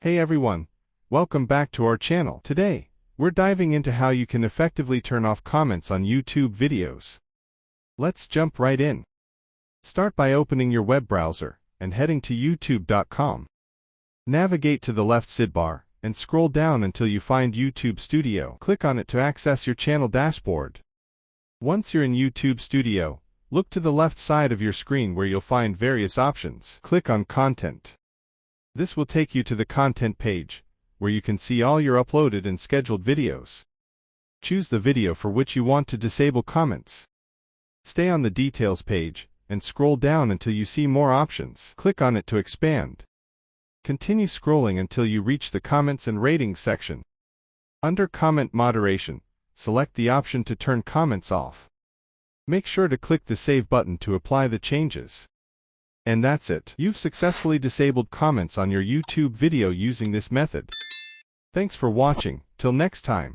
Hey everyone, welcome back to our channel. Today, we're diving into how you can effectively turn off comments on YouTube videos. Let's jump right in. Start by opening your web browser and heading to youtube.com. Navigate to the left sidebar and scroll down until you find YouTube Studio. Click on it to access your channel dashboard. Once you're in YouTube Studio, look to the left side of your screen where you'll find various options. Click on Content. This will take you to the Content page, where you can see all your uploaded and scheduled videos. Choose the video for which you want to disable comments. Stay on the Details page and scroll down until you see more options. Click on it to expand. Continue scrolling until you reach the Comments and Ratings section. Under Comment Moderation, select the option to turn comments off. Make sure to click the Save button to apply the changes. And that's it. You've successfully disabled comments on your YouTube video using this method. Thanks for watching. Till next time.